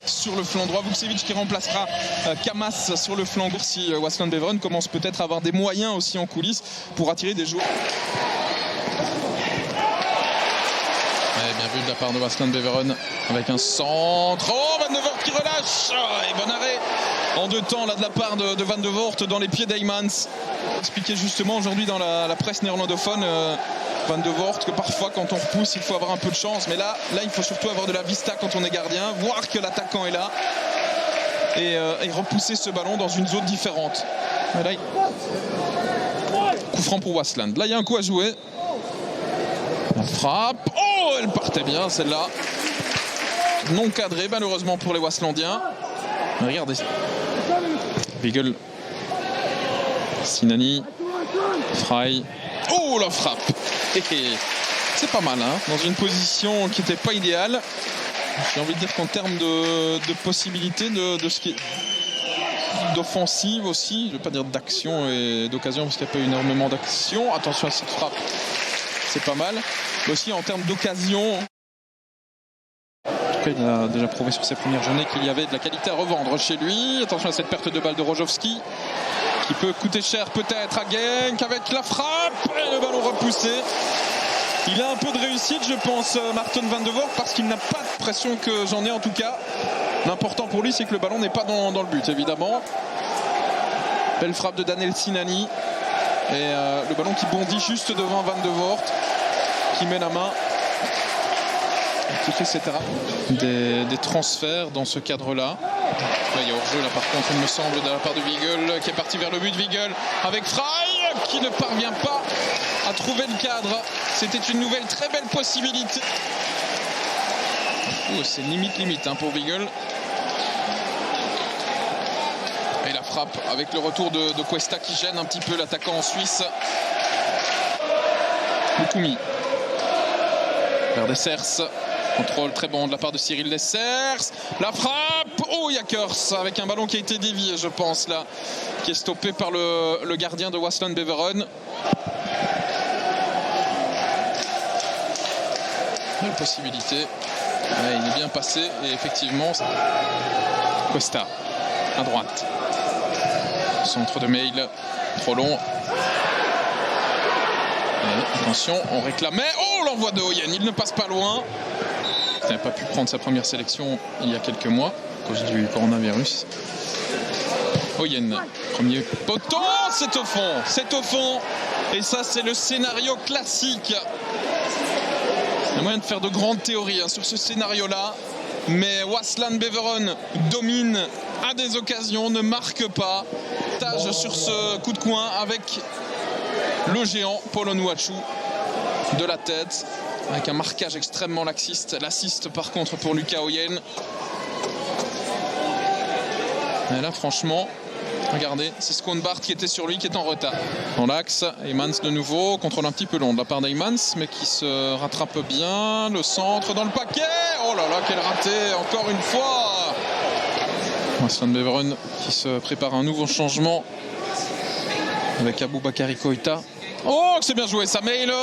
Sur le flanc droit, Vukcevic qui remplacera Kamas sur le flanc gauche. Si Waasland Beveren commence peut-être à avoir des moyens aussi en coulisses pour attirer des joueurs. Ouais, bien vu de la part de Waasland Beveren avec un centre. Oh, Van de Voort qui relâche. Et bon arrêt en deux temps là de la part de Van de Voort dans les pieds d'Heymans. Expliqué justement aujourd'hui dans la presse néerlandophone. Van de Voort, que parfois quand on repousse il faut avoir un peu de chance, mais là il faut surtout avoir de la vista quand on est gardien, voir que l'attaquant est là et repousser ce ballon dans une zone différente. Et là, coup franc pour Waasland. Là il y a un coup à jouer. La frappe, oh elle partait bien celle-là, non cadrée malheureusement pour les Waaslandiens. Regardez, Weigl, Sinani, Frey. Oh la frappe. C'est pas mal, hein, dans une position qui n'était pas idéale. J'ai envie de dire qu'en termes de possibilités de ce qui est d'offensive aussi, je ne vais pas dire d'action et d'occasion parce qu'il n'y a pas eu énormément d'action. Attention à cette frappe, c'est pas mal. Mais aussi en termes d'occasion. En tout cas, il a déjà prouvé sur ses premières journées qu'il y avait de la qualité à revendre chez lui. Attention à cette perte de balle de Rojowski qui peut coûter cher peut-être à Genk avec la frappe et le ballon repoussé. Il a un peu de réussite je pense Maarten Van de Voort parce qu'il n'a pas de pression que j'en ai en tout cas. L'important pour lui c'est que le ballon n'est pas dans le but évidemment. Belle frappe de Daniel Sinani et le ballon qui bondit juste devant Van de Voort qui met la main. Qui fait des transferts dans ce cadre-là. Là, il y a hors-jeu là par contre il me semble de la part de Weigl qui est parti vers le but. Weigl avec Frey qui ne parvient pas à trouver le cadre. C'était une nouvelle très belle possibilité. C'est limite hein, pour Weigl. Et la frappe avec le retour de Cuesta qui gêne un petit peu l'attaquant en Suisse. Lukumi vers Dessers. Contrôle très bon de la part de Cyril Dessers. La frappe. Oh, Jakers avec un ballon qui a été dévié, je pense, là. Qui est stoppé par le gardien de Waasland Beveren. Belle possibilité. Ouais, il est bien passé. Et effectivement, Cuesta à droite. Centre de Mail. Trop long. Et attention, on réclamait. Oh, l'envoi de Oyen. Il ne passe pas loin. Il n'a pas pu prendre sa première sélection il y a quelques mois à cause du coronavirus. Oyen, premier poteau, c'est au fond. Et ça c'est le scénario classique. Il y a moyen de faire de grandes théories hein, sur ce scénario-là. Mais Waasland Beveren domine, a des occasions, ne marque pas. Tage sur ce coup de coin avec le géant Paul Onuachu de la tête. Avec un marquage extrêmement laxiste. L'assist par contre pour Lucas Oyen. Et là franchement, regardez, c'est Schoonbaert qui était sur lui, qui est en retard. Dans l'axe, Heymans de nouveau, contrôle un petit peu long de la part d'Heymans, mais qui se rattrape bien. Le centre dans le paquet. Oh là là, quel raté, encore une fois. Waasland Beveren qui se prépare à un nouveau changement avec Aboubakary Koïta. Oh, c'est bien joué ça, Mail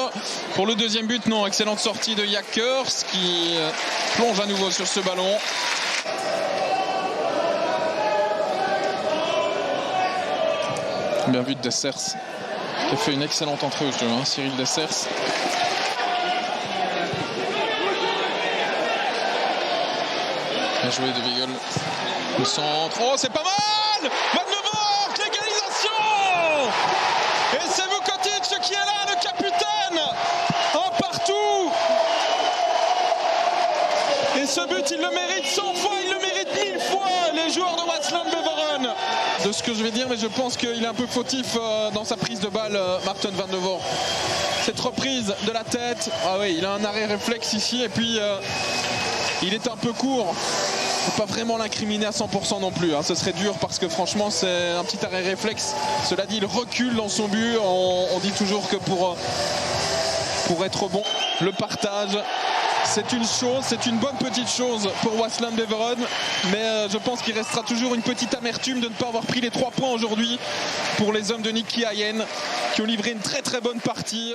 pour le deuxième but. Non, excellente sortie de Jakers qui plonge à nouveau sur ce ballon. Bien vu de Dessers qui a fait une excellente entrée au jeu, hein, Cyril Dessers. Bien joué de Weigl. Le centre. Oh, c'est pas mal. Van de Voort, l'égalisation. Et c'est Vukotic qui est là, le capitaine. Un partout. Et ce but, il le mérite 100 fois, il le mérite 1000 fois, les joueurs de Waasland Beveren. De ce que je vais dire, mais je pense qu'il est un peu fautif dans sa prise de balle, Maarten Van de Voort. Cette reprise de la tête, ah oui, il a un arrêt réflexe ici, et puis il est un peu court. Il ne faut pas vraiment l'incriminer à 100% non plus, hein. Ce serait dur parce que franchement c'est un petit arrêt réflexe. Cela dit, il recule dans son but. On dit toujours que pour être bon, le partage c'est une chose, c'est une bonne petite chose pour Waasland Beveren, mais je pense qu'il restera toujours une petite amertume de ne pas avoir pris les 3 points aujourd'hui pour les hommes de Nicky Hayén qui ont livré une très très bonne partie.